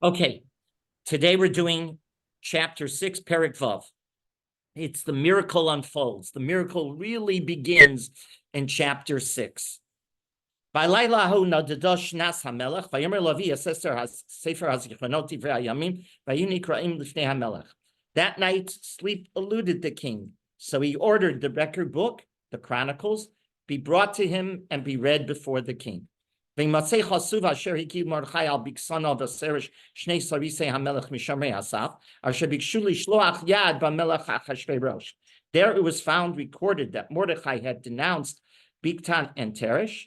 Okay, today we're doing chapter 6, Perek Vav. It's the miracle unfolds. The miracle really begins in chapter 6. That night, sleep eluded the king. So he ordered the record book, the Chronicles, be brought to him and be read before the king. There it was found recorded that Mordechai had denounced Bigtan and Teresh,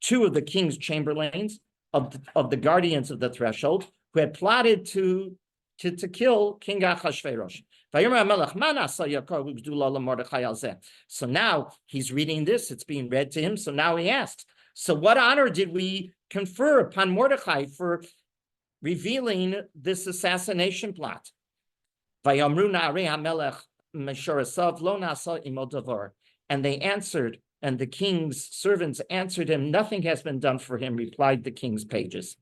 two of the king's chamberlains, of the guardians of the threshold, who had plotted to kill King Achashverosh. So now he's reading this, it's being read to him. So now he asks, so what honor did we confer upon Mordechai for revealing this assassination plot? And they answered, and the king's servants answered him, nothing has been done for him, replied the king's pages.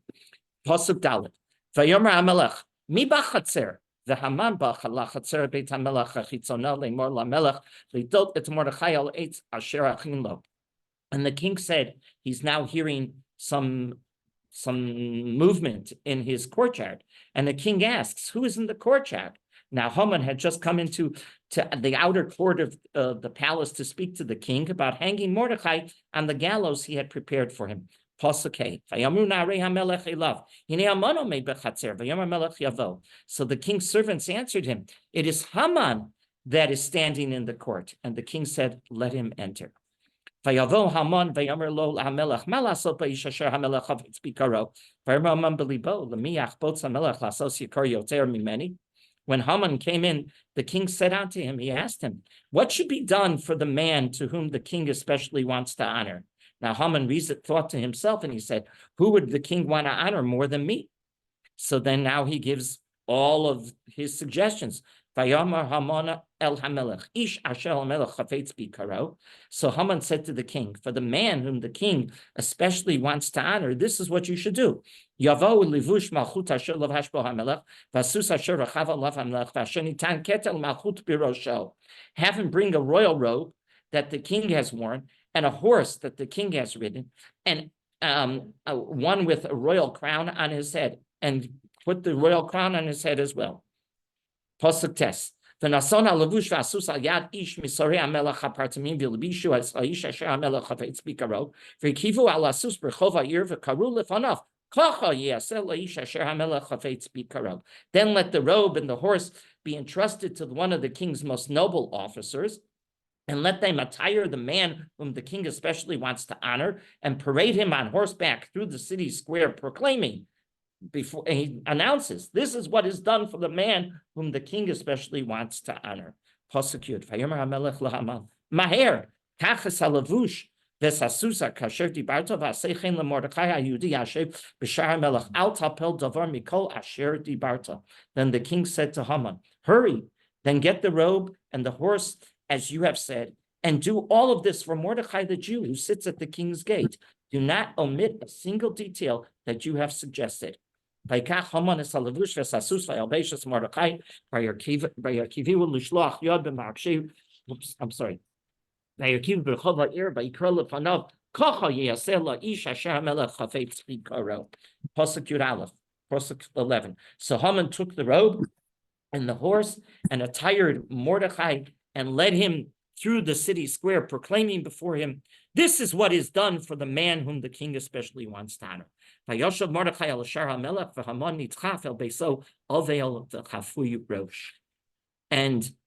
Pasuk Dalet. Vayomer HaMelech, mi b'chatzer, v'haman b'cha lachatzer beit HaMelech hachitzona le'mor lamelech lidot et Mordechai al eitz asher achin lo. And the king said, he's now hearing some movement in his courtyard. And the king asks, who is in the courtyard? Now Haman had just come into the outer court of the palace to speak to the king about hanging Mordechai on the gallows he had prepared for him. So the king's servants answered him, it is Haman that is standing in the court. And the king said, let him enter. When Haman came in, the king said unto him, he asked him, what should be done for the man to whom the king especially wants to honor? Now Haman thought to himself, and he said, who would the king want to honor more than me? So then now he gives all of his suggestions. So Haman said to the king, for the man whom the king especially wants to honor, this is what you should do. Have him bring a royal robe that the king has worn, and a horse that the king has ridden, and one with a royal crown on his head, and put the royal crown on his head as well. Pasuk Tes. V'nason ha'levush v'asus al yad ish misorei hamelech ha'partamim v'lebishu ha'ish asher hamelech hafetz bikaro v'kivu al asus b'rchov ha'ir v'karu lefanav kacha yaseh la'ish asher hamelech hafetz bikaro. Then let the robe and the horse be entrusted to one of the king's most noble officers, and let them attire the man whom the king especially wants to honor, and parade him on horseback through the city square, proclaiming, before he announces, this is what is done for the man whom the king especially wants to honor. Prosecute. Vayomer HaMelech LaHaman, Maher, Kachas HaLavush, Vesasusa, Kasher Dibarto, Vasechen LaMordechai HaYehudi Yashev, B'shar HaMelech, Al Tapel Davar Mikol Asher Dibarto. Then the king said to Haman, hurry, then get the robe and the horse, as you have said, and do all of this for Mordechai the Jew who sits at the king's gate. Do not omit a single detail that you have suggested. I'm sorry. Prosecute Aleph, Prosecute 11. So Haman took the robe and the horse and attired Mordechai and led him through the city square, proclaiming before him, this is what is done for the man whom the king especially wants to honor. And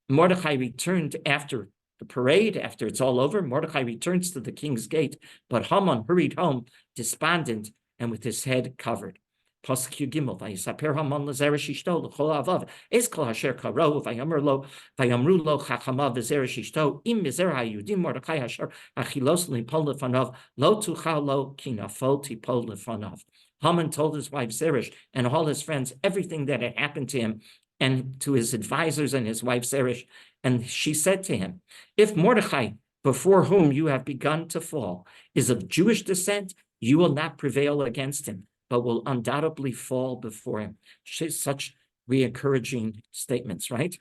Mordechai returned after the parade, after it's all over. Mordechai returns to the king's gate, but Haman hurried home, despondent and with his head covered. Pasuk Gimel, Vayisaper Haman leZeresh Ishto l'chol avav es kol hasher karo vayamru lo chachama v'Zeresh Ishto im mizer hayudim Mordechai hasher achilos lipol lefanav lo tuchal lo ki nafol tipol lefanav. Haman told his wife Zeresh and all his friends everything that had happened to him and to his advisors and his wife Zeresh. And she said to him, if Mordechai, before whom you have begun to fall, is of Jewish descent, You will not prevail against him, but will undoubtedly fall before him. Such re-encouraging statements, right?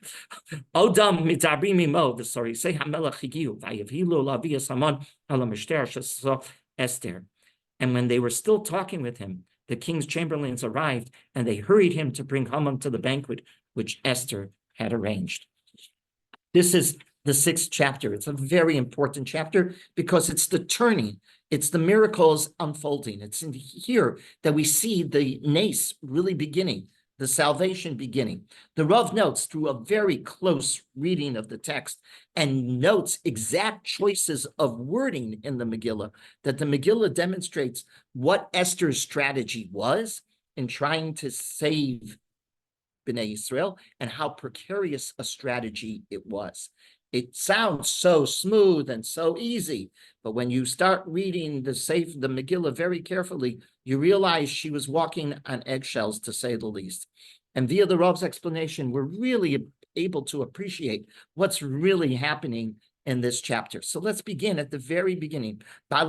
Odam midabrim imo v'sori say hamelach higiu v'yavhilu lavias hamon ala mishter shesach Esther. And when they were still talking with him, the king's chamberlains arrived, and they hurried him to bring Haman to the banquet which Esther had arranged. This is the 6th chapter. It's a very important chapter because it's the turning. It's the miracles unfolding. It's in here that we see the nace really beginning, the salvation beginning. The Rav notes through a very close reading of the text and notes exact choices of wording in the Megillah, that the Megillah demonstrates what Esther's strategy was in trying to save Bnei Israel and how precarious a strategy it was. It sounds so smooth and so easy, but when you start reading the Megillah very carefully, you realize she was walking on eggshells, to say the least. And via the Rav's explanation, we're really able to appreciate what's really happening in this chapter. So let's begin at the very beginning. Right?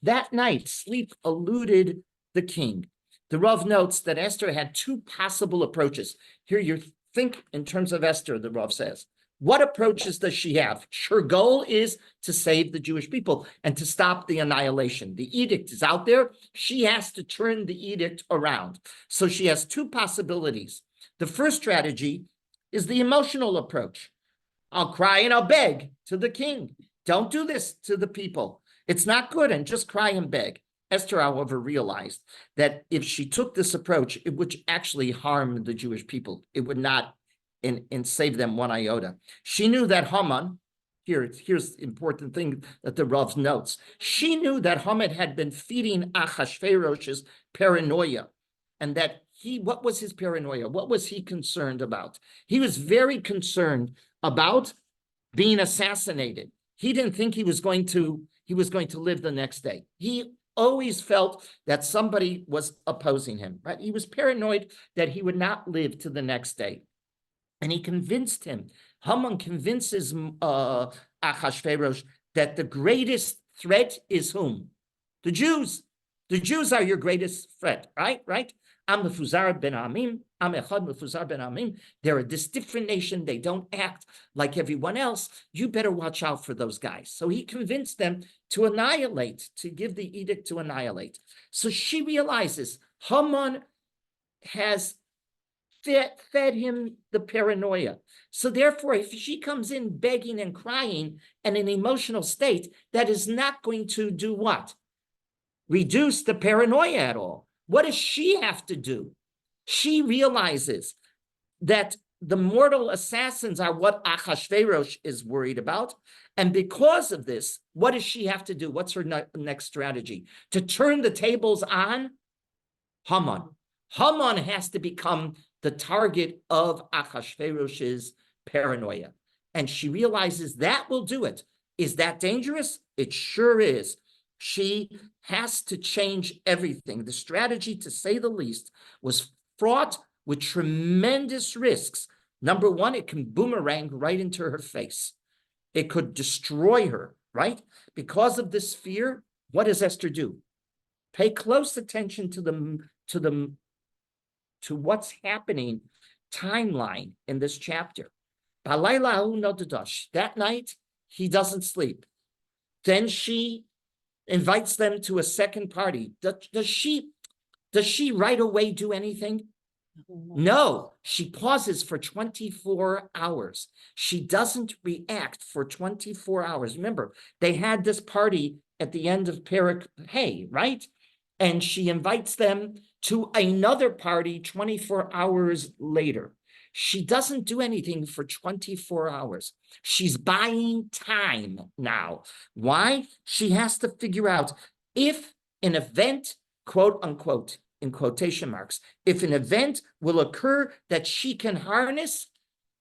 That night, sleep eluded the king. The Rav notes that Esther had 2 possible approaches. Here you think in terms of Esther, the Rav says. What approaches does she have? Her goal is to save the Jewish people and to stop the annihilation. The edict is out there. She has to turn the edict around. So she has 2 possibilities. The first strategy is the emotional approach. I'll cry and I'll beg to the king. Don't do this to the people. It's not good, and just cry and beg. Esther, however, realized that if she took this approach, it would actually harm the Jewish people. It would not and save them one iota. She knew that Haman, here's the important thing that the Rav notes. She knew that Haman had been feeding Achashverosh's paranoia, and that what was his paranoia? What was he concerned about? He was very concerned about being assassinated. He didn't think he was going to live the next day. He always felt that somebody was opposing him, right? He was paranoid that he would not live to the next day. And he convinced him, Haman convinces Achashverosh that the greatest threat is whom? The Jews. The Jews are your greatest threat, right? Am mefuzar ben amim, am echad mefuzar ben amim. They're this different nation. They don't act like everyone else. You better watch out for those guys. So he convinced them to annihilate, to give the edict to annihilate. So she realizes Haman has fed him the paranoia. So therefore, if she comes in begging and crying and in an emotional state, that is not going to do what? Reduce the paranoia at all. What does she have to do? She realizes that the mortal assassins are what Achashverosh is worried about. And because of this, what does she have to do? What's her next strategy? To turn the tables on Haman. Haman has to become the target of Achashverosh's paranoia. And she realizes that will do it. Is that dangerous? It sure is. She has to change everything. The strategy, to say the least, was fraught with tremendous risks. Number one, it can boomerang right into her face. It could destroy her, right? Because of this fear, what does Esther do? Pay close attention to what's happening timeline in this chapter. That night, he doesn't sleep. Then she invites them to a second party. Does she right away do anything? No, she pauses for 24 hours. She doesn't react for 24 hours. Remember, they had this party at the end of Perek Hay, right? And she invites them to another party 24 hours later. She doesn't do anything for 24 hours. She's buying time now. Why? She has to figure out if an event, quote unquote, in quotation marks, if an event will occur that she can harness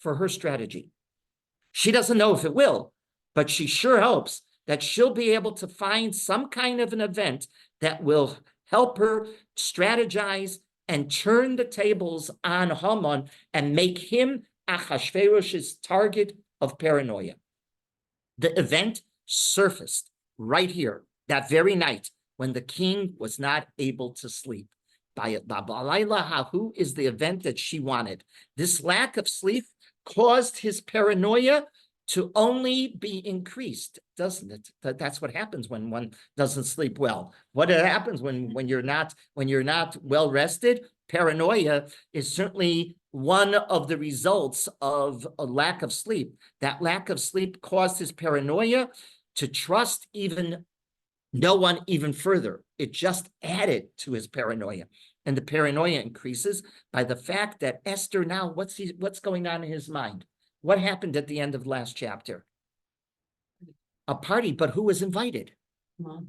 for her strategy. She doesn't know if it will, but she sure hopes that she'll be able to find some kind of an event that will help her strategize and turn the tables on Haman and make him Achashverosh's target of paranoia. The event surfaced. right here, that very night, when the king was not able to sleep. Who is the event that she wanted? This lack of sleep caused his paranoia to only be increased, doesn't it? That's what happens when one doesn't sleep well. What happens when you're not well rested? Paranoia is certainly one of the results of a lack of sleep. That lack of sleep caused his paranoia to trust no one even further. It just added to his paranoia. And the paranoia increases by the fact that Esther now, what's going on in his mind? What happened at the end of last chapter? A party, but who was invited? Mom.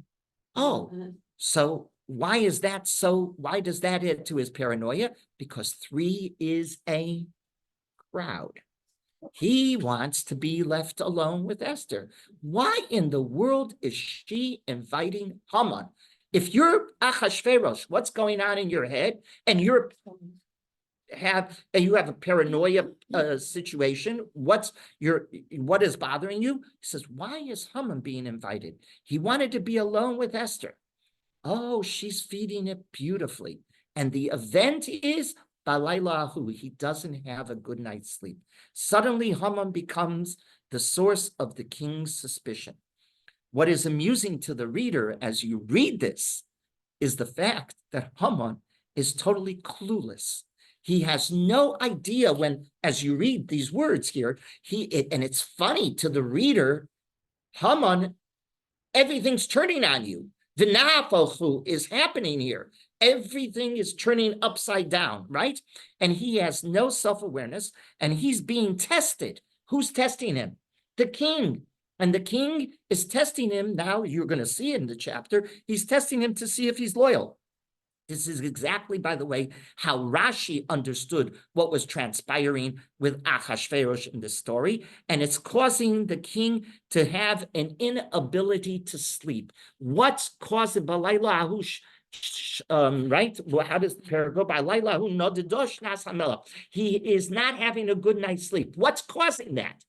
Oh, so why is that so? Why does that add to his paranoia? Because 3 is a crowd. He wants to be left alone with Esther. Why in the world is she inviting Haman? If you're Achashverosh, what's going on in your head? And you have a paranoia situation. What is bothering you? He says, why is Haman being invited? He wanted to be alone with Esther. Oh, she's feeding it beautifully. And the event is Balaylahu, he doesn't have a good night's sleep. Suddenly, Haman becomes the source of the king's suspicion. What is amusing to the reader as you read this is the fact that Haman is totally clueless. He has no idea as you read these words here, and it's funny to the reader, Haman, everything's turning on you. The Nahafochu is happening here. Everything is turning upside down, right? And he has no self-awareness, and he's being tested. Who's testing him? The king. And the king is testing him. Now you're going to see it in the chapter. He's testing him to see if he's loyal. This is exactly, by the way, how Rashi understood what was transpiring with Achashverosh in this story, and it's causing the king to have an inability to sleep. What's causing Balayla Ahush? Right? How does the prayer go? He is not having a good night's sleep. What's causing that?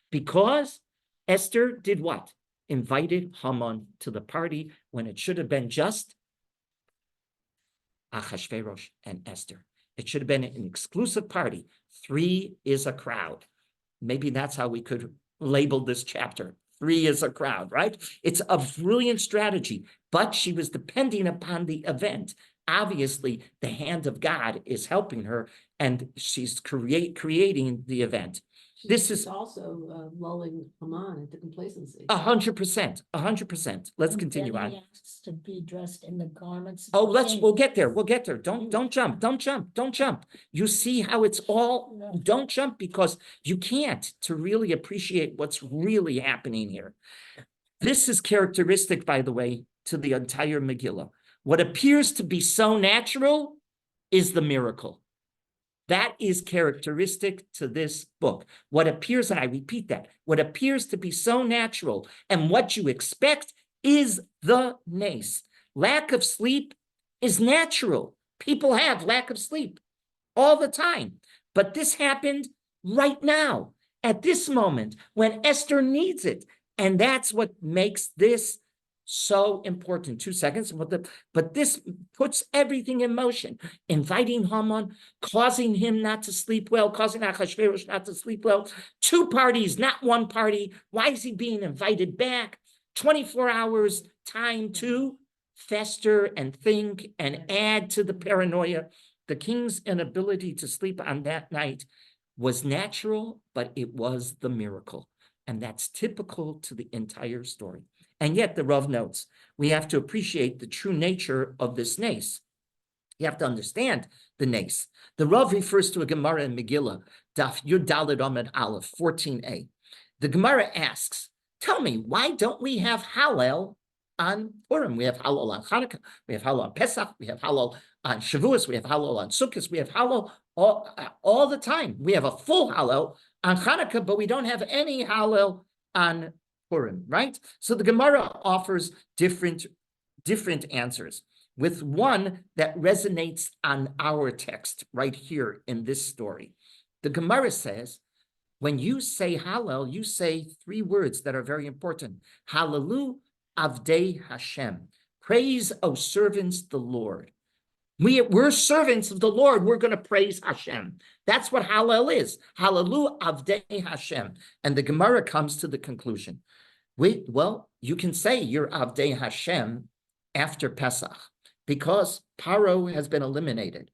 Because Esther did what? Invited Haman to the party when it should have been just Achashverosh and Esther. It should have been an exclusive party. 3 is a crowd. Maybe that's how we could label this chapter. 3 is a crowd, right? It's a brilliant strategy, but she was depending upon the event. Obviously, the hand of God is helping her, and she's creating the event. This is also lulling Haman into complacency. 100%, 100%. Let's continue on. He asks to be dressed in the garments. Oh, we'll get there. We'll get there. Don't jump. You see how it's all, don't jump, because you can't to really appreciate what's really happening here. This is characteristic, by the way, to the entire Megillah. What appears to be so natural is the miracle. That is characteristic to this book. What appears, and I repeat that, what appears to be so natural and what you expect is the nace. Lack of sleep is natural. People have lack of sleep all the time. But this happened right now, at this moment, when Esther needs it. And that's what makes this so important. 2 seconds. But this puts everything in motion. Inviting Haman, causing him not to sleep well, causing Achashverosh not to sleep well. 2 parties, not 1 party. Why is he being invited back? 24 hours time to fester and think and add to the paranoia. The king's inability to sleep on that night was natural, but it was the miracle. And that's typical to the entire story. And yet the Rav notes, we have to appreciate the true nature of this nace. You have to understand the nace. The Rav refers to a Gemara in Megillah, Daf Yud Daled Amud Aleph, 14a. The Gemara asks, tell me, why don't we have Hallel on Purim? We have Hallel on Hanukkah, we have Hallel on Pesach, we have Hallel on Shavuos, we have Hallel on Sukkot, we have Hallel all the time. We have a full Hallel on Hanukkah, but we don't have any Hallel on Purim, right? So the Gemara offers different answers, with one that resonates on our text right here in this story. The Gemara says, when you say Hallel, you say 3 words that are very important. Hallelu avdei Hashem. Praise, O servants, the Lord. We're servants of the Lord. We're going to praise Hashem. That's what Hallel is. Hallelu avdei Hashem. And the Gemara comes to the conclusion. Well, you can say you're avdei Hashem after Pesach because Paro has been eliminated.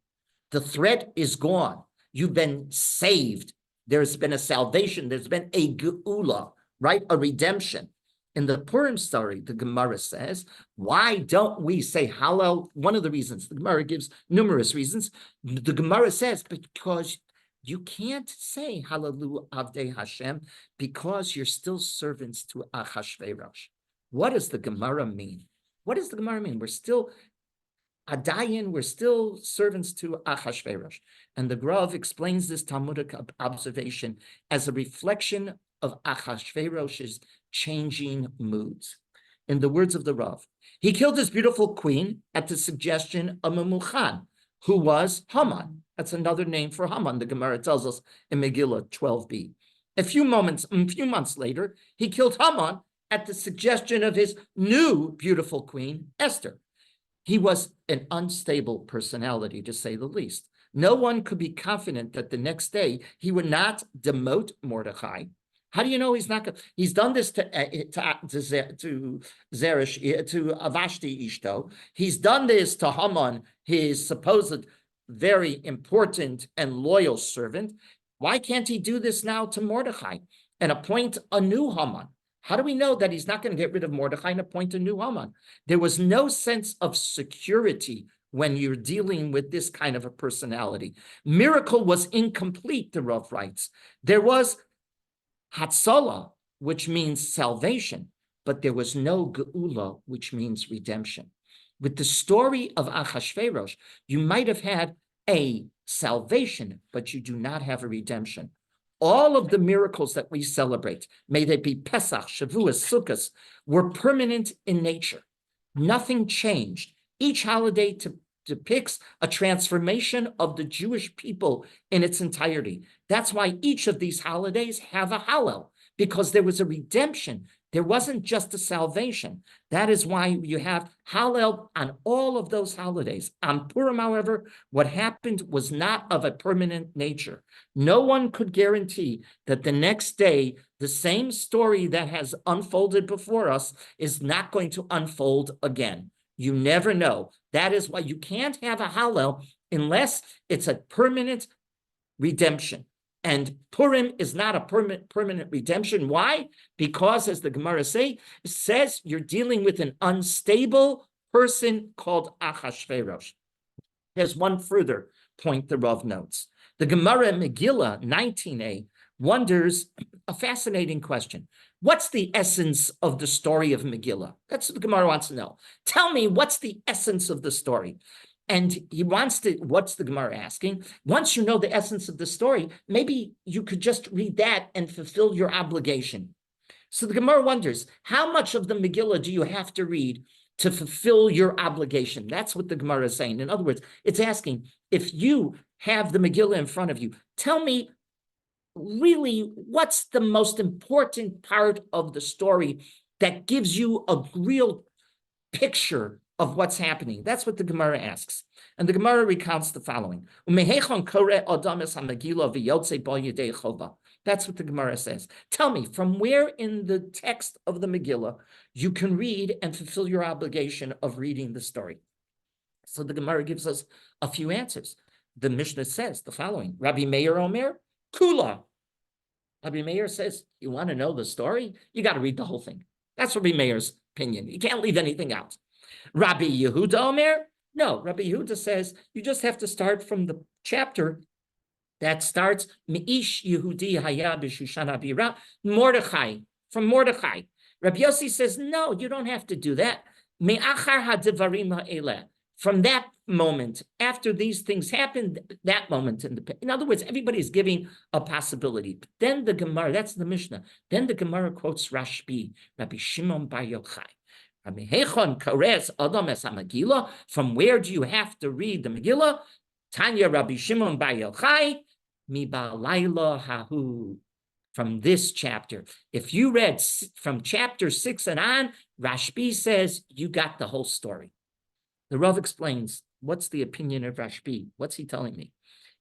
The threat is gone. You've been saved. There's been a salvation. There's been a geula, right? A redemption. In the Purim story, the Gemara says, why don't we say Hallel? One of the reasons, the Gemara gives numerous reasons. The Gemara says, because you can't say Hallelu Avdei Hashem because you're still servants to Achashverosh. What does the Gemara mean? What does the Gemara mean? We're still Adayin, we're still servants to Achashverosh. And the Grav explains this Talmudic observation as a reflection of Achashverosh's changing moods. In the words of the Rav, he killed his beautiful queen at the suggestion of Memuchan, who was Haman. That's another name for Haman, the Gemara tells us in Megillah 12b. A few months later, he killed Haman at the suggestion of his new beautiful queen, Esther. He was an unstable personality, to say the least. No one could be confident that the next day he would not demote Mordechai. How do you know he's not? He's done this to Vashti Ishto. He's done this to Haman, his supposed very important and loyal servant. Why can't he do this now to Mordechai and appoint a new Haman? How do we know that he's not going to get rid of Mordechai and appoint a new Haman? There was no sense of security when you're dealing with this kind of a personality. Miracle was incomplete, the Rav writes. There was Hatzalah, which means salvation, but there was no Geula, which means redemption. With the story of Achashverosh, you might have had a salvation, but you do not have a redemption. All of the miracles that we celebrate, may they be Pesach, Shavuos, Sukkot, were permanent in nature. Nothing changed. Each holiday depicts a transformation of the Jewish people in its entirety. That's why each of these holidays have a Hallel, because there was a redemption. There wasn't just a salvation. That is why you have Hallel on all of those holidays. On Purim, however, what happened was not of a permanent nature. No one could guarantee that the next day, the same story that has unfolded before us is not going to unfold again. You never know. That is why you can't have a Hallel unless it's a permanent redemption. And Purim is not a permanent redemption. Why? Because, as the Gemara says, you're dealing with an unstable person called Achashverosh. There's one further point the Rav notes. The Gemara in Megillah 19a wonders a fascinating question. What's the essence of the story of Megillah? That's what the Gemara wants to know. Tell me, what's the essence of the story? And he wants to, what's the Gemara asking? Once you know the essence of the story, maybe you could just read that and fulfill your obligation. So the Gemara wonders, how much of the Megillah do you have to read to fulfill your obligation? That's what the Gemara is saying. In other words, it's asking, if you have the Megillah in front of you, tell me really what's the most important part of the story that gives you a real picture of what's happening. That's what the Gemara asks. And the Gemara recounts the following. That's what the Gemara says. Tell me, from where in the text of the Megillah you can read and fulfill your obligation of reading the story? So the Gemara gives us a few answers. The Mishnah says the following. Rabbi Meir Omer, Kula. Rabbi Meir says, you want to know the story? You got to read the whole thing. That's Rabbi Meir's opinion. You can't leave anything out. Rabbi Yehuda Omer? No, Rabbi Yehuda says you just have to start from the chapter that starts Meish Yehudi Haya B'Shushan Abira, Mordechai, from Mordechai. Rabbi Yossi says, no, you don't have to do that. Me'achar ha'devarim ha'eleh. From that moment, after these things happened, that moment, in other words, everybody's giving a possibility. But then the Gemara, that's the Mishnah, then the Gemara quotes Rashbi, Rabbi Shimon Bar Yochai. From where do you have to read the Megillah? Tanya Rabbi Shimon Bar Yochai, mi ba'layla hahu. From this chapter. If you read from chapter 6 and on, Rashbi says, you got the whole story. The Rav explains, what's the opinion of Rashbi? What's he telling me?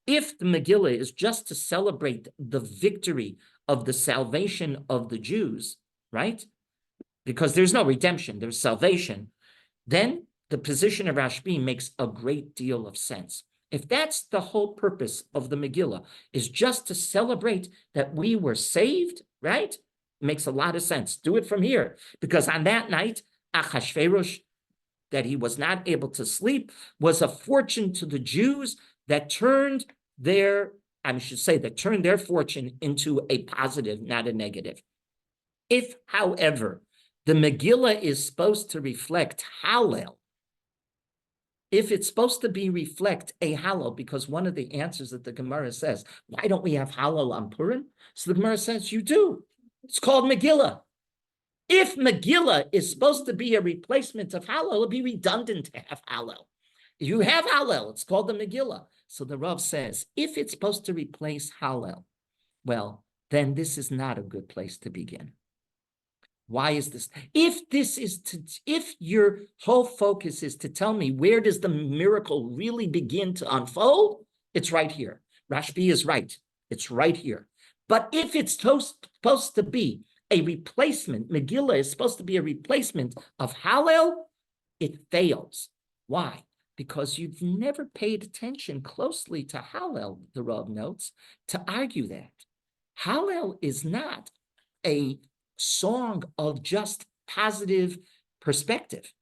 If the Megillah is just to celebrate the victory of the salvation of the Jews, right? Because there's no redemption, there's salvation, then the position of Rashbi makes a great deal of sense. If that's the whole purpose of the Megillah, is just to celebrate that we were saved, right? Makes a lot of sense. Do it from here. Because on that night, Achashverosh, that he was not able to sleep, was a fortune to the Jews that turned their fortune into a positive, not a negative. If, however, the Megillah is supposed to reflect Hallel, if it's supposed to reflect a Hallel, because one of the answers that the Gemara says, why don't we have Hallel on Purim? So the Gemara says, you do. It's called Megillah. If Megillah is supposed to be a replacement of Hallel, it'll be redundant to have Hallel. You have Hallel, it's called the Megillah. So the Rav says, if it's supposed to replace Hallel, well, then this is not a good place to begin. Why is this? If your whole focus is to tell me where does the miracle really begin to unfold, it's right here. Rashbi is right. It's right here. But if it's supposed to be a replacement, Megillah is supposed to be a replacement of Hallel, it fails. Why? Because you've never paid attention closely to Hallel, the Rav notes, to argue that. Hallel is not a song of just positive perspective.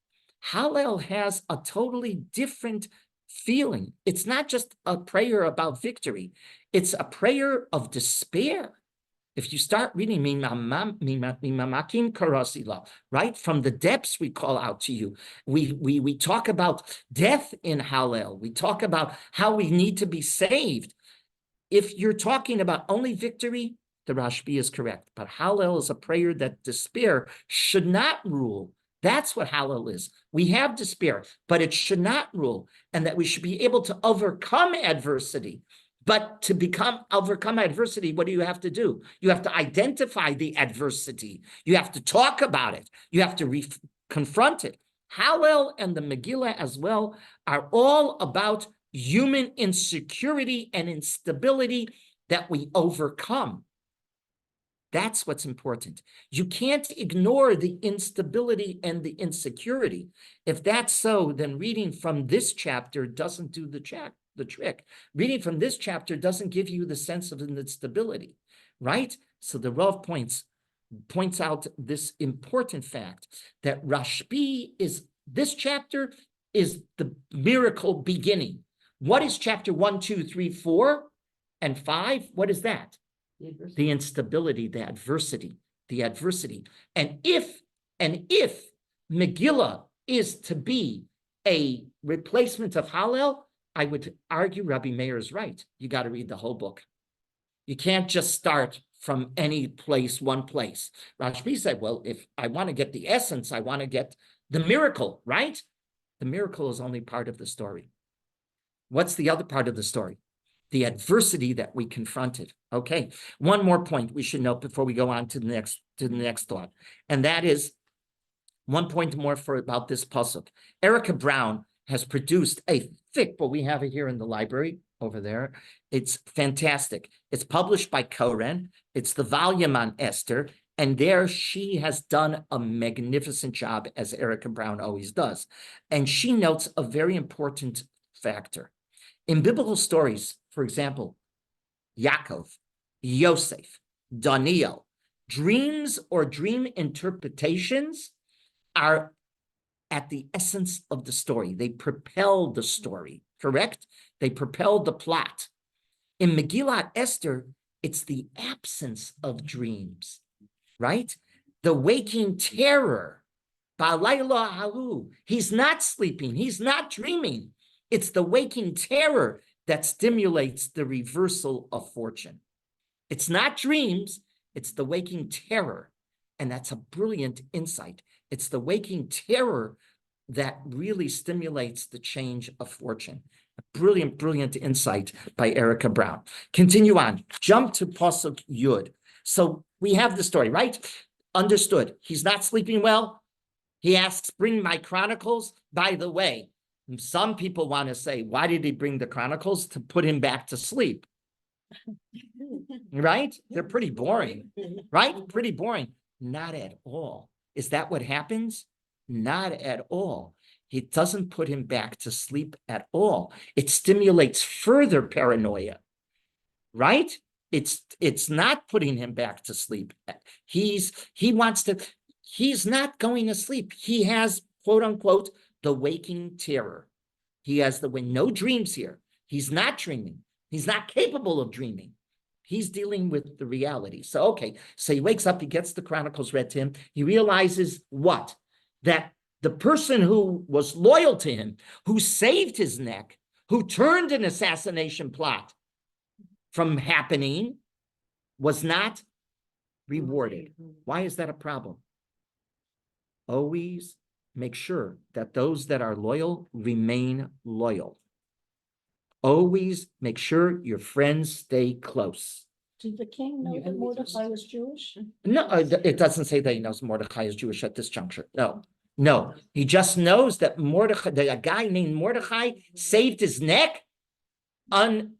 Hallel has a totally different feeling. It's not just a prayer about victory. It's a prayer of despair. If you start reading, right? From the depths we call out to you. We talk about death in Hallel. We talk about how we need to be saved. If you're talking about only victory, the Rashbi is correct. But Hallel is a prayer that despair should not rule. That's what Hallel is. We have despair, but it should not rule. And that we should be able to overcome adversity. But to overcome adversity, what do you have to do? You have to identify the adversity. You have to talk about it. You have to confront it. Hallel and the Megillah as well are all about human insecurity and instability that we overcome. That's what's important. You can't ignore the instability and the insecurity. If that's so, then reading from this chapter doesn't do the trick. Reading from this chapter doesn't give you the sense of instability, right? So the Rav points out this important fact that this chapter is the miracle beginning. What is chapter 1, 2, 3, 4, and 5? What is that? The instability, the adversity. And if Megillah is to be a replacement of Hallel, I would argue Rabbi Meir is right. You got to read the whole book. You can't just start from any place, one place. Rashbi said, well, if I want to get the essence, I want to get the miracle, right? The miracle is only part of the story. What's the other part of the story? The adversity that we confronted. Okay, one more point we should note before we go on to the next thought, and that is one point more about this pasuk. Erica Brown has produced a thick, but we have it here in the library over there. It's fantastic. It's published by Koren. It's the volume on Esther, and there she has done a magnificent job, as Erica Brown always does. And she notes a very important factor. In biblical stories, for example, Yaakov, Yosef, Daniel, dreams or dream interpretations are at the essence of the story. They propel the story, correct? They propel the plot. In Megillat Esther, it's the absence of dreams, right? The waking terror. Ba'layla hahu. He's not sleeping. He's not dreaming. It's the waking terror that stimulates the reversal of fortune. It's not dreams, it's the waking terror. And that's a brilliant insight. It's the waking terror that really stimulates the change of fortune. A brilliant, brilliant insight by Erica Brown. Continue on. Jump to Pasuk Yud. So we have the story, right? Understood. He's not sleeping well. He asks, bring my chronicles. By the way, some people want to say, why did he bring the chronicles? To put him back to sleep. Right? They're pretty boring, right? Pretty boring. Not at all. Is that what happens? Not at all. It doesn't put him back to sleep at all. It stimulates further paranoia, right? It's not putting him back to sleep. He's not going to sleep. He has, quote unquote, the waking terror. He has no dreams here. He's not dreaming. He's not capable of dreaming. He's dealing with the reality. So, okay. So he wakes up, he gets the chronicles read to him. He realizes what? That the person who was loyal to him, who saved his neck, who turned an assassination plot from happening, was not rewarded. Why is that a problem? Always make sure that those that are loyal remain loyal. Always make sure your friends stay close. Did the king know that Mordecai was Jewish? No, it doesn't say that he knows Mordecai is Jewish at this juncture. No. He just knows that a guy named Mordecai saved his neck,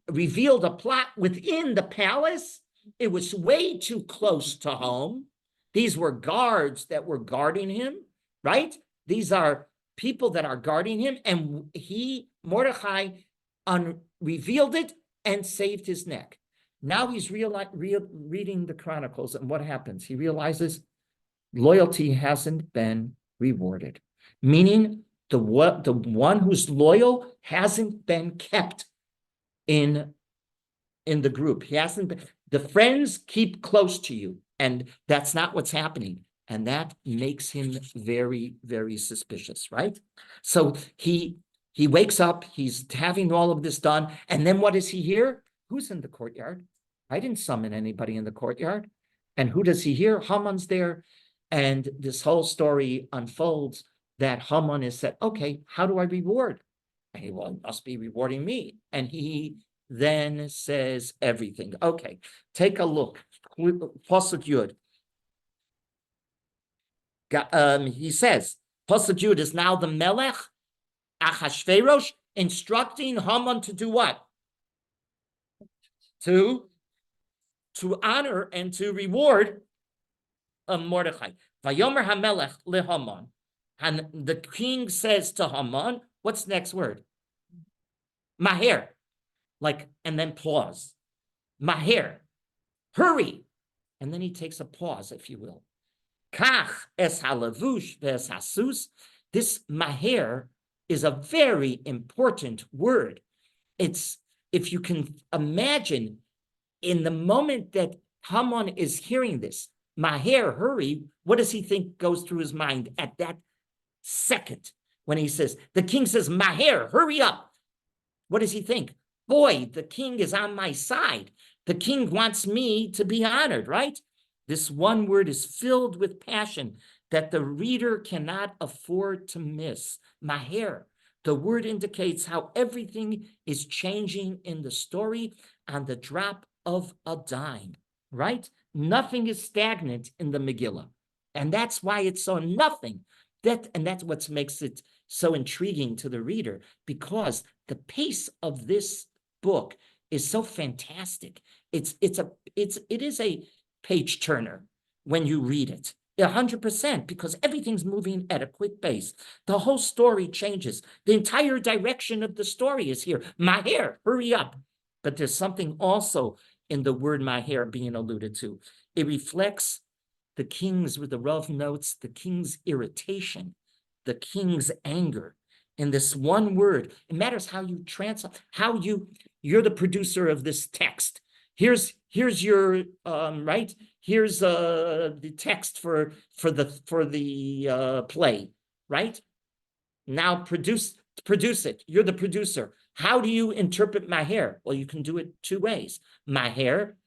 revealed a plot within the palace. It was way too close to home. These were guards that were guarding him, right? These are people that are guarding him, and Mordecai, revealed it and saved his neck. Now he's reading the chronicles, and what happens? He realizes loyalty hasn't been rewarded, meaning the one who's loyal hasn't been kept in the group. He hasn't been. The friends keep close to you, and that's not what's happening. And that makes him very, very suspicious, right? So he wakes up, he's having all of this done, and then what does he hear? Who's in the courtyard? I didn't summon anybody in the courtyard. And who does he hear? Haman's there. And this whole story unfolds that Haman is said, okay, how do I reward? And he, well, must be rewarding me. And he then says everything. Okay, take a look. Pasuk Yud. He says, Pasuk Yud is now the Melech Achashverosh instructing Haman to do what? To honor and to reward Mordecai. Vayomer HaMelech leHaman. And the king says to Haman, what's the next word? Maher. And then pause. Maher. Hurry. And then he takes a pause, if you will. Kach es halavush ves hasus. This maher is a very important word. It's, if you can imagine, in the moment that Haman is hearing this, maher, hurry, what does he think goes through his mind at that second when he says, the king says, maher, hurry up? What does he think? Boy, the king is on my side. The king wants me to be honored, right? This one word is filled with passion that the reader cannot afford to miss. Maher. The word indicates how everything is changing in the story on the drop of a dime, right? Nothing is stagnant in the Megillah. And that's why it's so nothing. And that's what makes it so intriguing to the reader, because the pace of this book is so fantastic. It is a page turner when you read it, 100%, because everything's moving at a quick pace. The whole story changes. The entire direction of the story is here. Maher, hurry up. But there's something also in the word maher being alluded to. It reflects the king's, with the Rav notes, the king's irritation, the king's anger. In this one word, it matters how you translate, you're the producer of this text. Here's your right. Here's the text for the play, right? Now produce it. You're the producer. How do you interpret maher? Well, you can do it two ways. Maher,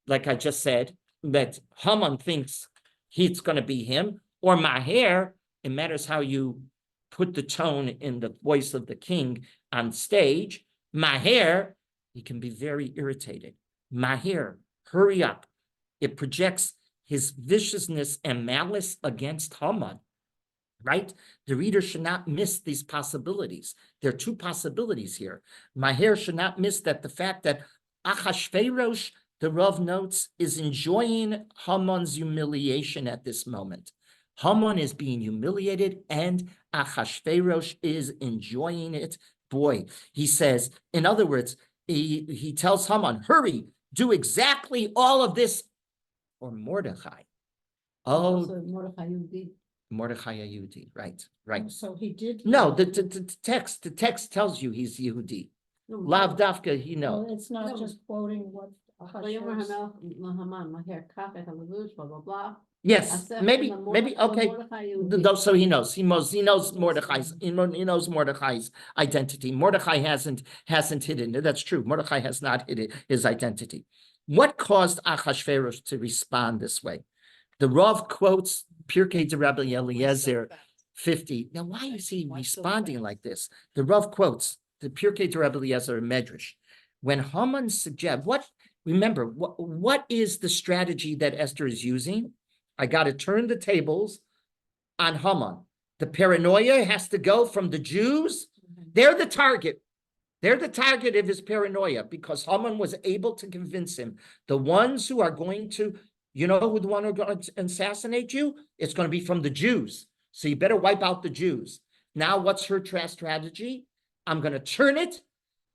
like I just said, that Haman thinks it's going to be him, or maher. It matters how you put the tone in the voice of the king on stage. Maher, he can be very irritated. Maher, hurry up. It projects his viciousness and malice against Haman. right? The reader should not miss these possibilities. There are two possibilities here. Maher should not miss that the fact that Achashverosh, the Rav notes, is enjoying Haman's humiliation at this moment. Haman is being humiliated and Achashverosh is enjoying it. Boy, he says, in other words, he tells Haman, hurry, do exactly all of this for Mordechai. Oh, Also Mordechai Yehudi. Mordechai Yehudi, right, right. So he did. No, the text tells you he's Yehudi. No, Lav Dafka, he No, knows. it's not No. just quoting what. Vayomer Ahasuerus- Hamelech Lahaman, Maher Kafet HaLevush, blah, blah, blah. Yes, Asef maybe, and the maybe, okay. Mordechai Yehudi. So he knows Mordechai's, he knows Mordechai's identity. Mordechai hasn't hidden it. That's true. Mordechai has not hidden his identity. What caused Achashverosh to respond this way? The Rav quotes Pirkei de Rabbi Eliezer 50. Now, why is he responding like this? The Rav quotes the Pirkei de Rabbi Eliezer Medrash. When Haman suggests, remember, what is the strategy that Esther is using? I got to turn the tables on Haman. The paranoia has to go from the Jews. They're the target. They're the target of his paranoia because Haman was able to convince him the ones who are going to, who the one who are going to assassinate you? It's going to be from the Jews. So you better wipe out the Jews. Now, what's her strategy? I'm going to turn it,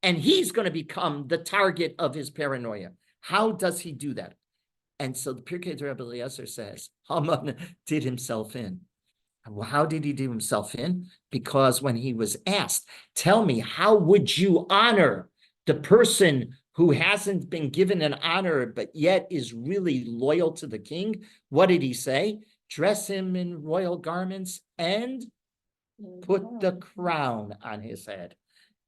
and he's going to become the target of his paranoia. How does he do that? And so the Pirkei de Rabbi Eliezer says, Haman did himself in. Well, how did he do himself in? Because when he was asked, tell me, how would you honor the person who hasn't been given an honor, but yet is really loyal to the king? What did he say? Dress him in royal garments and put the crown on his head.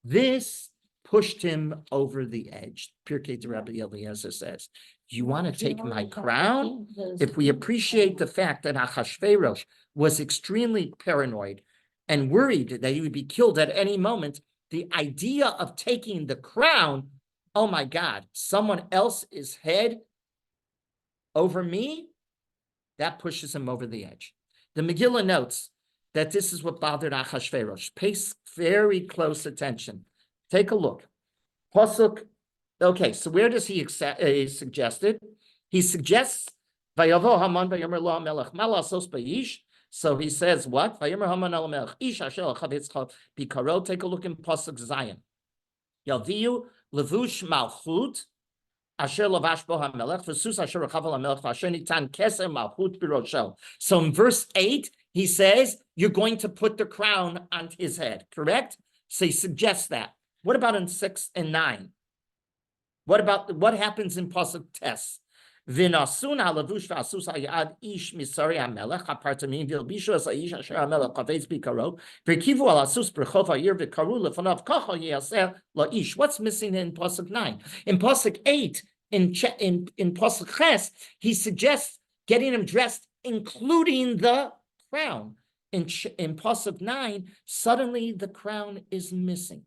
This pushed him over the edge. Pirkei de Rabbi Eliezer says, you want to take my crown? If we appreciate the fact that Achashverosh was extremely paranoid and worried that he would be killed at any moment, the idea of taking the crown, oh my God, someone else's head over me, that pushes him over the edge. The Megillah notes that this is what bothered Achashverosh. Pay very close attention. Take a look. Pasuk. Okay, so where does he suggest it? He suggests Vayavo Haman Vayomer Lo Melech Malasos Bayish. So he says what? Vayomer Haman El Melech Ish Asher Chavetz Bikaro. Take a look in Pasuk Zion. Yaviu Levush Malchut Asher Lavash Bo HaMelech V'Sus Asher Rechavel HaMelech V'Asher Nitan Keser Malchut Birosho. So in verse 8, he says you're going to put the crown on his head. Correct? So he suggests that. What about in 6 and 9? What happens in Pasuk Tes? V'nasun halavush v'asus hayad ish misari hamelech hapartamim v'ilbishu as haish asher hamelech chavetz bikaro v'kivu al asus b'rechov ha'ir v'karu lefanav kacha yaseh la'ish. What's missing in Pasuk 9? In Pasuk 8, in Pasuk Ches, he suggests getting him dressed, including the crown. In Pasuk 9, suddenly the crown is missing.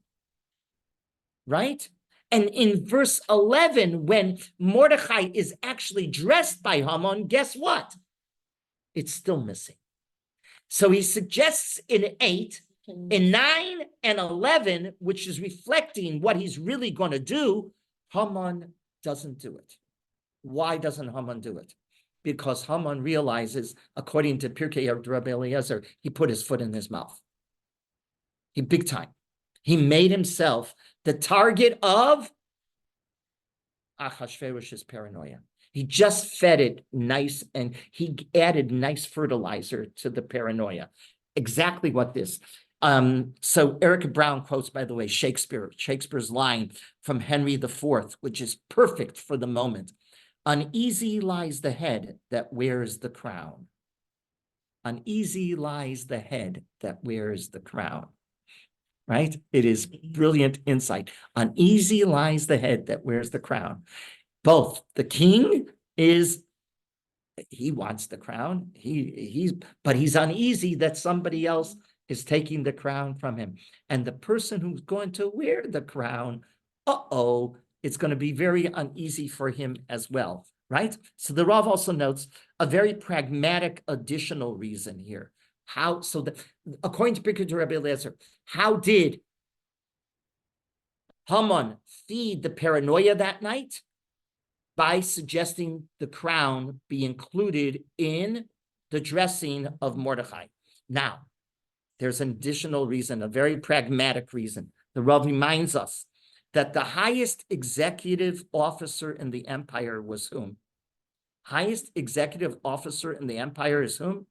Right? And in verse 11, when Mordechai is actually dressed by Haman, guess what? It's still missing. So he suggests in 8, in 9 and 11, which is reflecting what he's really going to do, Haman doesn't do it. Why doesn't Haman do it? Because Haman realizes, according to Pirkei Rabbi Eliezer, he put his foot in his mouth. He big time. He made himself the target of Achashverosh's paranoia. He just fed it nice, and he added nice fertilizer to the paranoia. Exactly what this. So Erica Brown quotes, by the way, Shakespeare's line from Henry IV, which is perfect for the moment. Uneasy lies the head that wears the crown. Uneasy lies the head that wears the crown. Right? It is brilliant insight. Uneasy lies the head that wears the crown. Both the king he wants the crown. But he's uneasy that somebody else is taking the crown from him. And the person who's going to wear the crown, it's going to be very uneasy for him as well. Right? So the Rav also notes a very pragmatic additional reason here. According to Birkei Rabbi Eliezer, how did Haman feed the paranoia that night? By suggesting the crown be included in the dressing of Mordechai. Now, there's an additional reason, a very pragmatic reason. The Rav reminds us that the highest executive officer in the empire was whom? Highest executive officer in the empire is whom?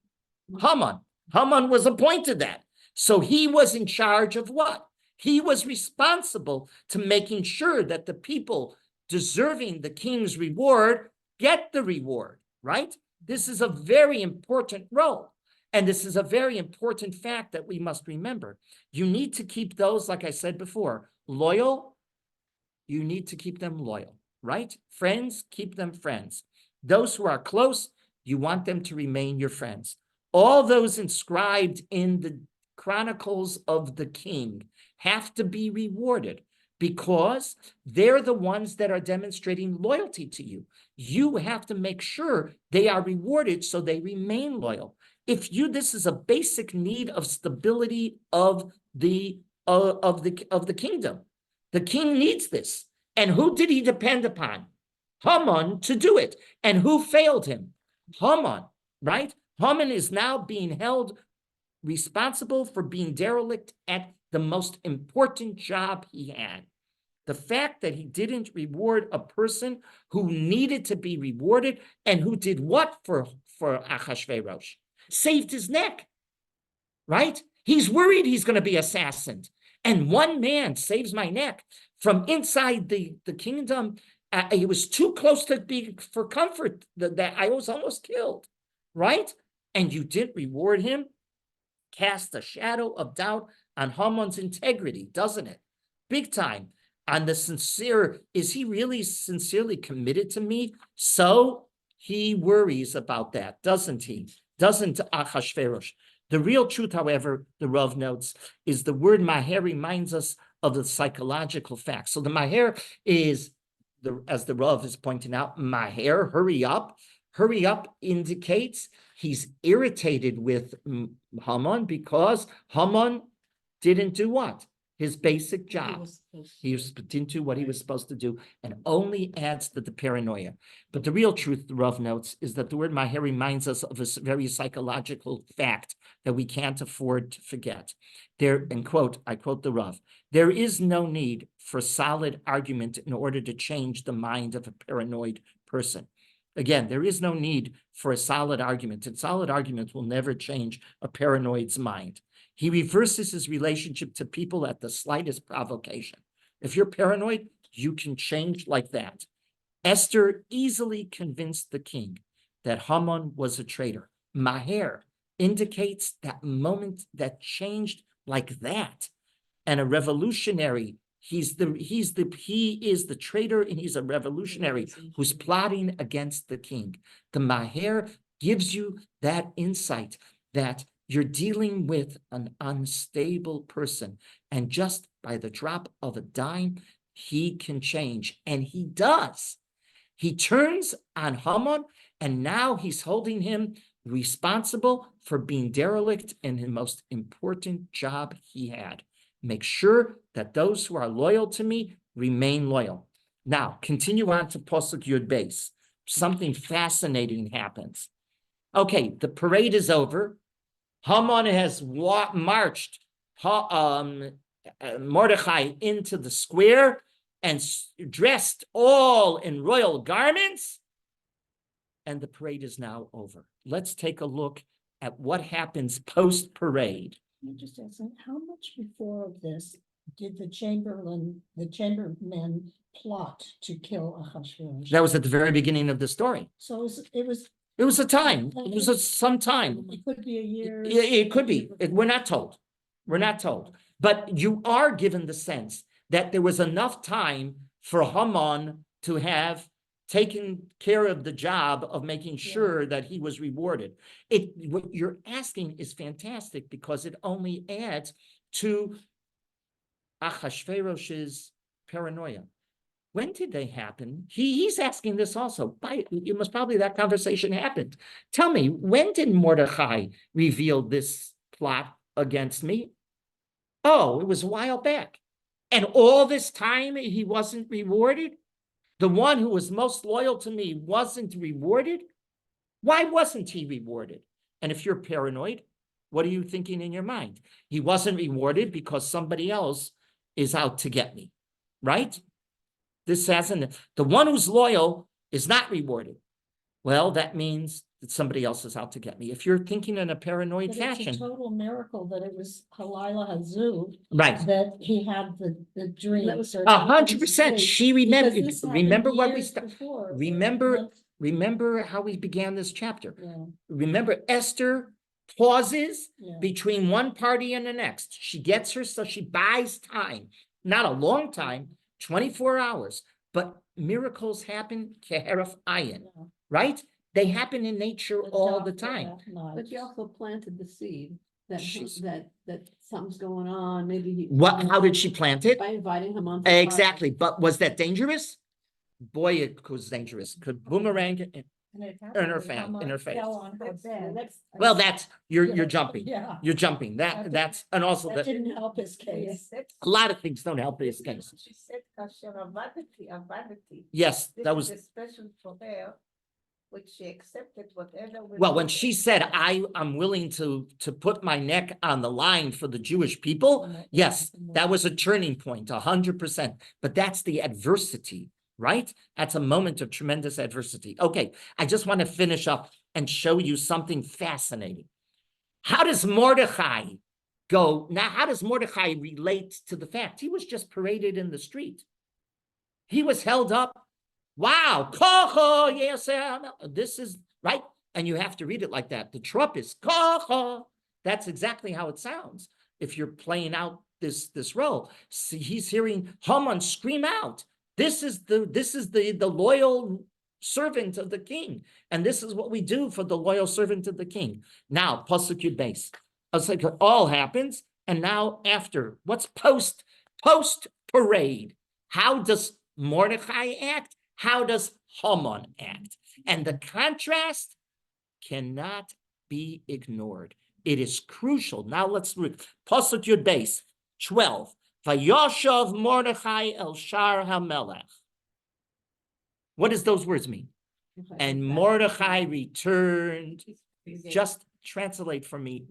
Haman. Haman was appointed that. So he was in charge of what? He was responsible to making sure that the people deserving the king's reward get the reward, right? This is a very important role. And this is a very important fact that we must remember. You need to keep those, like I said before, loyal. You need to keep them loyal, right? Friends, keep them friends. Those who are close, you want them to remain your friends. All those inscribed in the Chronicles of the King have to be rewarded because they're the ones that are demonstrating loyalty to you. You have to make sure they are rewarded so they remain loyal. This is a basic need of stability of the kingdom. The king needs this. And who did he depend upon? Haman to do it. And who failed him? Haman, right? Haman is now being held responsible for being derelict at the most important job he had. The fact that he didn't reward a person who needed to be rewarded and who did what for Achashverosh? Saved his neck, right? He's worried he's going to be assassinated. And one man saves my neck from inside the kingdom. He was too close to be for comfort that I was almost killed, right? And you didn't reward him. Cast a shadow of doubt on Haman's integrity, doesn't it? Big time. On the sincere, is he really sincerely committed to me? So he worries about that, doesn't he? Doesn't Achashverosh? The real truth, however, the Rav notes, is the word maher reminds us of the psychological fact. So the maher is, as the Rav is pointing out, maher, hurry up. Hurry up indicates he's irritated with Haman because Haman didn't do what? His basic job. He didn't do what he was supposed to do and only adds to the paranoia. But the real truth, the Rav notes, is that the word maher reminds us of a very psychological fact that we can't afford to forget. And I quote the Rav, there is no need for solid argument in order to change the mind of a paranoid person. Again, there is no need for a solid argument, and solid arguments will never change a paranoid's mind. He reverses his relationship to people at the slightest provocation. If you're paranoid, you can change like that. Esther easily convinced the king that Haman was a traitor. Maher indicates that moment that changed like that. And a revolutionary, he is the traitor, and he's a revolutionary who's plotting against the king. The maher gives you that insight that you're dealing with an unstable person, and just by the drop of a dime, he can change, and he does. He turns on Haman, and now he's holding him responsible for being derelict in the most important job he had. Make sure that those who are loyal to me remain loyal. Now, continue on to Pasuk Yud Beis. Something fascinating happens. Okay, the parade is over. Haman has marched Mordechai into the square and dressed all in royal garments. And the parade is now over. Let's take a look at what happens post-parade. Let me just ask, how much before of this did the chambermen plot to kill Ahasuerus? That was at the very beginning of the story. So it was It was a time. It was some time. it could be a year. It could be. We're not told. We're not told. But you are given the sense that there was enough time for Haman to have taken care of the job of making sure that he was rewarded. What you're asking is fantastic because it only adds to Achashverosh's paranoia. when did they happen? He's asking this also. You must probably that conversation happened. Tell me, when did Mordecai reveal this plot against me? Oh, it was a while back. And all this time he wasn't rewarded? The one who was most loyal to me wasn't rewarded? Why wasn't he rewarded? And if you're paranoid, what are you thinking in your mind? He wasn't rewarded because somebody else is out to get me, right? This hasn't, the one who's loyal is not rewarded. Well, that means that somebody else is out to get me. If you're thinking in a paranoid But it's a fashion, total miracle that it was Halila Hazoo, right? that he had the dream. That was 100%. She remembered. Because this happened Remember what we years before. remember. Remember how we began this chapter. Yeah, Remember, Esther pauses yeah. between one party and the next. She gets her, so she buys time. Not a long time, 24 hours. But miracles happen, keheref ayin, Yeah. right? They happen in nature The all the doctor time. that night. But you also planted the seed that, She's- that something's going on, maybe he. How did she plant it? By inviting him on. to the party. Exactly. But was that dangerous? Boy, it was dangerous. Could boomerang it. And it her happened when face- in Mama her face. fell on her bed. Well, that's you're Yeah. jumping. Yeah, You're jumping. That's and also that that didn't help his case. a lot of things don't help this case. She said kasher vanity, a vanity. Yes, This that is was a special for her, which she accepted whatever. will well when do. she said I'm willing to put my neck on the line for the Jewish people. Yes, that was a turning point, 100%. But that's the adversity, right? That's a moment of tremendous adversity. Okay, I just want to finish up and show you something fascinating. How does Mordecai go? Now, how does Mordecai relate to the fact he was just paraded in the street? He was held up. Wow, kocho, yes, this is right. And you have to read it like that. The trop is kocho. That's exactly how it sounds. If you're playing out this role, see, he's hearing Haman scream out. This is the loyal servant of the king, and this is what we do for the loyal servant of the king. Now, pasuk yud beis. I was like, it all happens, and now after what's post parade? How does Mordecai act? How does Haman act? And the contrast cannot be ignored. It is crucial. Now let's read pasuk yud beis 12. Vayoshav Mordechai el shar hamelech. What does those words mean? And Mordecai returned. Just translate for me.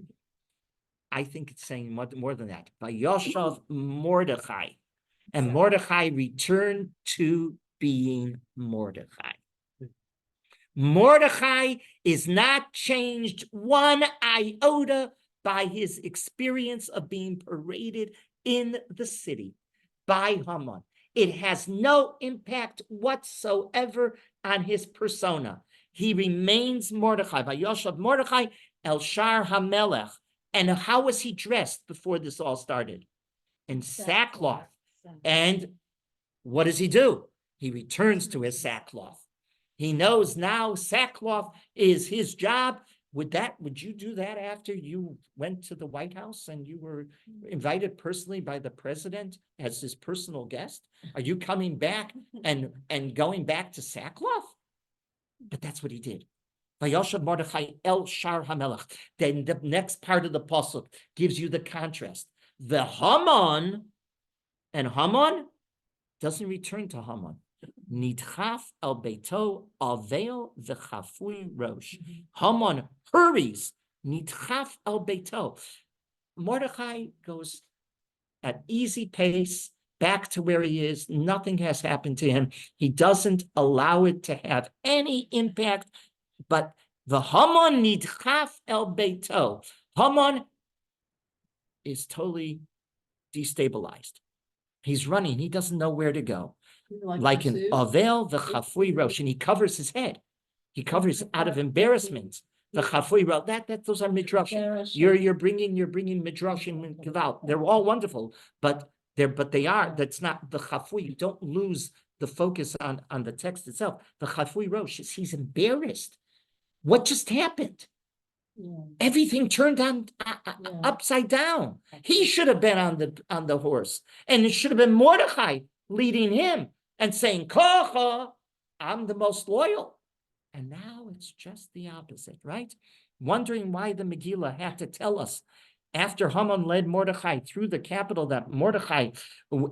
I think it's saying more than that. Vayoshav Mordechai. And Mordecai returned to being Mordecai. Mordecai is not changed one iota by his experience of being paraded in the city by Haman. It has no impact whatsoever on his persona. He remains Mordecai. Vayoshav Mordecai el shar hamelech. And how was he dressed before this all started? In sackcloth. And what does he do? He returns to his sackcloth. He knows now sackcloth is his job. Would you do that after you went to the White House and you were invited personally by the president as his personal guest? Are you coming back and going back to sackcloth? But that's what he did. Vayoshav Mordechai el shar hamelech. Then the next part of the pasuk gives you the contrast. The Haman, and Haman doesn't return to Haman. Nidchaf el beito avel v'chafui rosh. Haman hurries. Nidchaf el beito. Mordecai goes at easy pace back to where he is. Nothing has happened to him. He doesn't allow it to have any impact. But the Haman nidchaf el beito. Haman is totally destabilized. He's running. He doesn't know where to go. Like an avel v'chafui rosh, and he covers his head. He covers out of embarrassment. The chafui rosh. That those are midrashim. You're bringing midrashim and gaval. They're all wonderful, but they are. That's not the chafui. You don't lose the focus on the text itself. The chafui rosh is he's embarrassed. What just happened? Yeah. Everything turned on upside down. He should have been on the horse, and it should have been Mordecai leading him. and saying, Kocha, I'm the most loyal. And now it's just the opposite, right? Wondering why the Megillah had to tell us after Haman led Mordechai through the capital that Mordechai,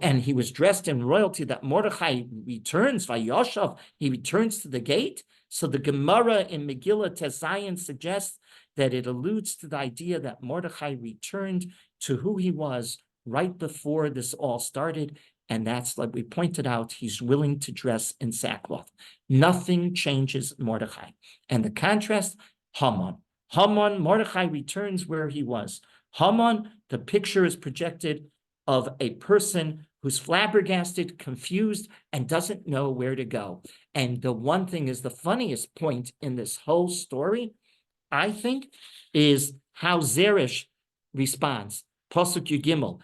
and he was dressed in royalty, that Mordechai returns, Vayoshav, he returns to the gate. So the Gemara in Megillah Tezayin suggests that it alludes to the idea that Mordechai returned to who he was right before this all started. And that's, like we pointed out, he's willing to dress in sackcloth. Nothing changes Mordechai. And the contrast, Haman. Mordechai returns where he was. Haman, the picture is projected of a person who's flabbergasted, confused, and doesn't know where to go. And the one thing is the funniest point in this whole story, I think, is how Zeresh responds. Pasuk Yud Gimel.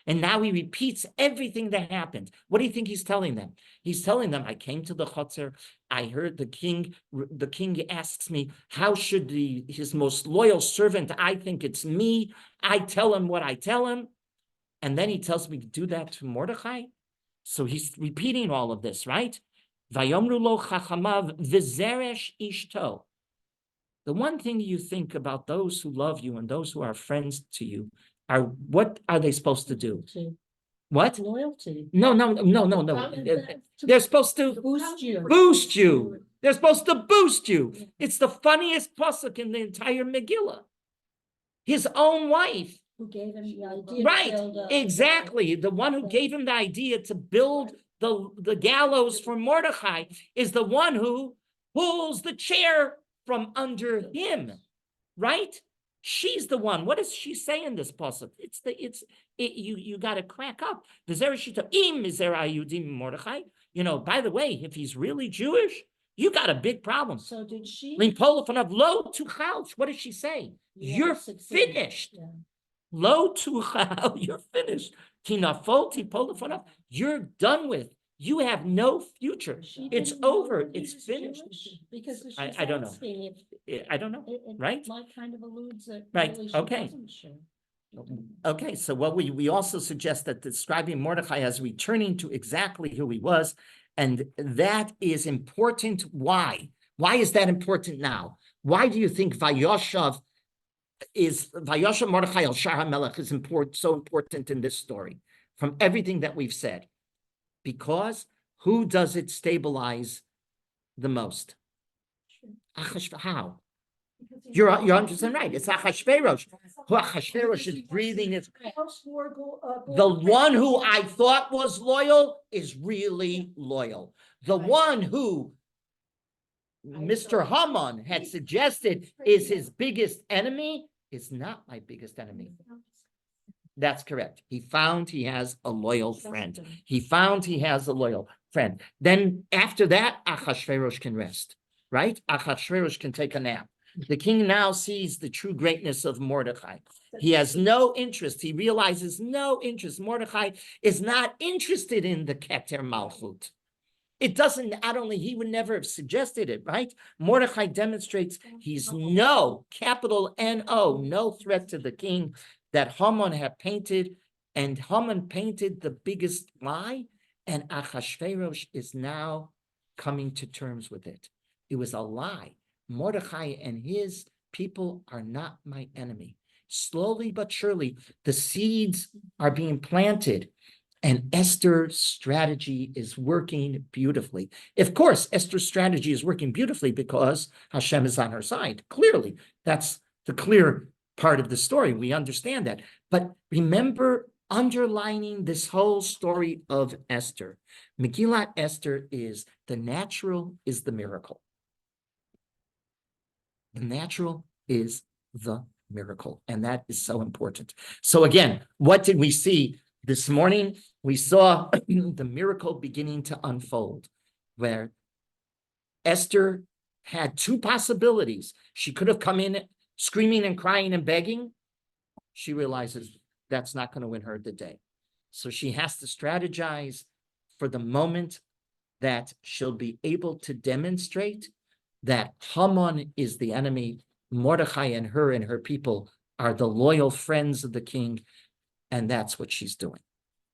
And now he repeats everything that happened. What do you think he's telling them? He's telling them, I came to the Chotzer, I heard the king asks me, how should his most loyal servant, I think it's me, I tell him what I tell him. And then he tells me to do that to Mordechai. So he's repeating all of this, right? Vayomru lo chachamav v'zeresh ishto. The one thing you think about those who love you and those who are friends to you are, what are they supposed to do? What? Loyalty. No. They're supposed to Boost you. boost you. They're supposed to boost you. It's the funniest pasuk in the entire Megillah. His own wife. Who gave him the idea. to Right, build exactly. The one who gave him the idea to build the gallows for Mordechai is the one who pulls the chair from under him, right? She's the one. What does she say in this pasuk? You got to crack up. Mordechai. By the way, if he's really Jewish, you got a big problem. So did she? Lo tu chalch. What does she say? You're finished. Yeah. Lo tu chal. You're finished. You're done with. You have no future. She It's didn't know over. he It's was finished. Jewish, because she's I don't know. asking if I don't know. it Right? Like kind of alludes that Right, really she okay. wasn't sure. Okay, so what we also suggest that describing Mordechai as returning to exactly who he was, and that is important. Why? Why is that important now? Why do you think Vayoshav Mordechai al Shar HaMelech is so important in this story from everything that we've said? Because who does it stabilize the most? How? You're understanding right. It's Achashverosh. Who Achashverosh is breathing is the one who I thought was loyal is really loyal. The one who Mr. Haman had suggested is his biggest enemy is not my biggest enemy. That's correct. He found he has a loyal friend. He found he has a loyal friend. Then after that, Achashverosh can rest, right? Achashverosh can take a nap. The king now sees the true greatness of Mordechai. He has no interest. He realizes no interest. Mordechai is not interested in the Keter Malchut. It doesn't, not only, he would never have suggested it, right? Mordechai demonstrates he's no, capital N-O, no threat to the king that Haman had painted, and Haman painted the biggest lie, and Achashverosh is now coming to terms with it. It was a lie. Mordechai and his people are not my enemy. Slowly but surely, the seeds are being planted, and Esther's strategy is working beautifully. Of course, Esther's strategy is working beautifully because Hashem is on her side. Clearly, that's the clear part of the story. We understand that. But remember, underlining this whole story of Esther, Megillat Esther is the natural is the miracle. The natural is the miracle, and that is so important. So again, what did we see this morning? We saw the miracle beginning to unfold, where Esther had two possibilities. She could have come in screaming and crying and begging. She realizes that's not going to win her the day. So she has to strategize for the moment that she'll be able to demonstrate that Haman is the enemy, Mordechai and her people are the loyal friends of the king, and that's what she's doing.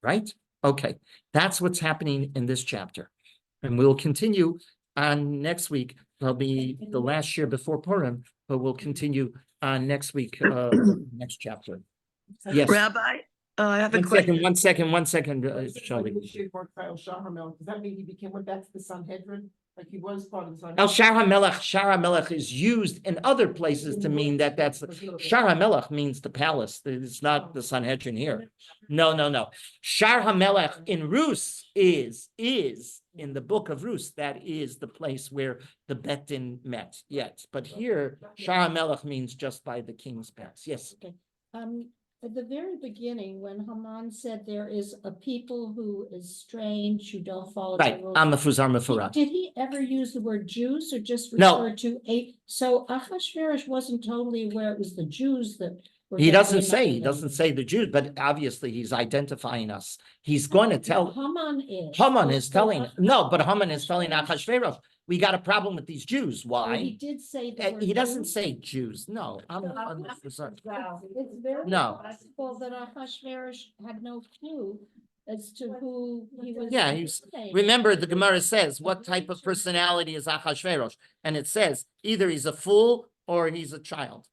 right? Okay, that's what's happening in this chapter. And we'll continue on next week. That'll be the last year before Purim, but we'll continue on next week, next chapter. Yes. Rabbi, I have a question. One second, Shelley. Does that mean he became, that's the Sanhedrin? Like he was part of the El Sanhedrin? Shar HaMelech is used in other places to mean that's Shar HaMelech means the palace. It's not the Sanhedrin here. No. Shar HaMelech in Rus is in the book of Rus. That is the place where the Bet Din met. Yes, but here Shar HaMelech means just by the king's palace. Yes. Okay. At the very beginning, when Haman said there is a people who is strange, who don't follow the Right. rules. Amafuzar Mefurah. Did he ever use the word Jews or just No. refer to so Ahasuerus wasn't totally aware it was the Jews that were. He doesn't say, gathering. the Jews, but obviously he's identifying us. He's going to tell, Haman is telling, no, but Haman is telling Achashverosh, we got a problem with these Jews. He Why? did say. the word He doesn't Jews. say Jews, no. It's very No. possible that Ahasuerus had no clue as to who he was. Yeah, impersonating. Remember, the Gemara says, what type of personality is Achashverosh? And it says, either he's a fool or he's a child.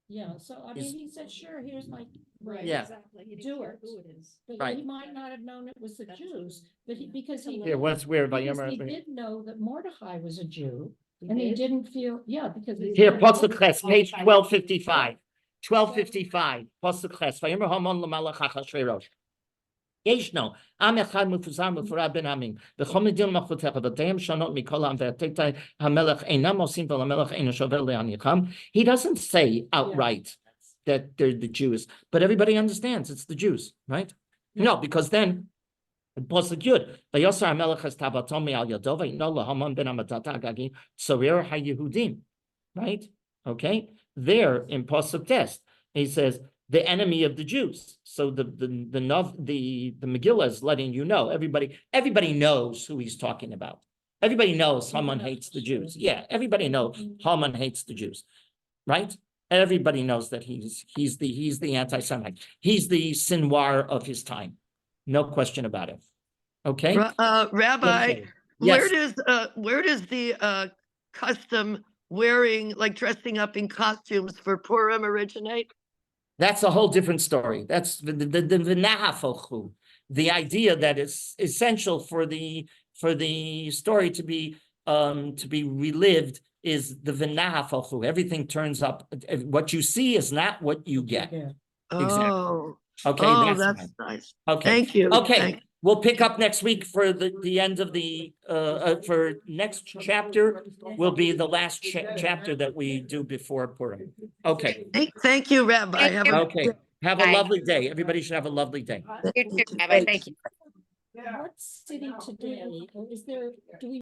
Yeah, so I Is- mean, he said, sure, here's my. Right, Yeah. exactly. He didn't Do care it. who it is. But Right. he might not have known it was the Jews, but because he. Here, what's weird about Because he Yom? did know that Mordecai was a Jew, He and he did? didn't feel, yeah, because. Here, Pasuk Ches, page 1255. 1255, Pasuk Ches, Vayomer Haman l'malach Achashverosh. ישנו, עם אחד מפוזר מפורד בין עמים, וכל מדינה מלכותיך, ודעיהם שונות מכל העם, ועתיתי המלך אינם עושים ולמלך אינו שווה להניחם. He doesn't say outright that they're the Jews, but everybody understands it's the Jews, right? No, because then Pasuk Yud, ויוסר המלך את תאוותו מעל ידו, ויתנו להמן בן המתת הגגי, צורר היהודים, right? Okay, there in Pasuk Tes, he says, the enemy of the Jews. So the Megillah is letting you know, everybody knows who he's talking about. Everybody knows Haman hates the Jews. Yeah, everybody knows Haman hates the Jews, right? Everybody knows that he's the anti-Semite. He's the Sinwar of his time. No question about it. Okay? Rabbi, Yes. where does the custom wearing, like dressing up in costumes for Purim originate? That's a whole different story. That's the idea that it's essential for the story to be relived is the v'nahafochu. Everything turns up. What you see is not what you get. Yeah. Oh, Okay, oh, that's that's right. nice. Okay. Thank you. Okay, Thank- we'll pick up next week for the end of the for next chapter will be the last chapter that we do before Purim. Okay, Thank you, Rabbi. Have a- okay. Have a Bye. lovely day. Everybody should have a lovely day. You too, Rabbi. Thank you. What city today, or is there, do we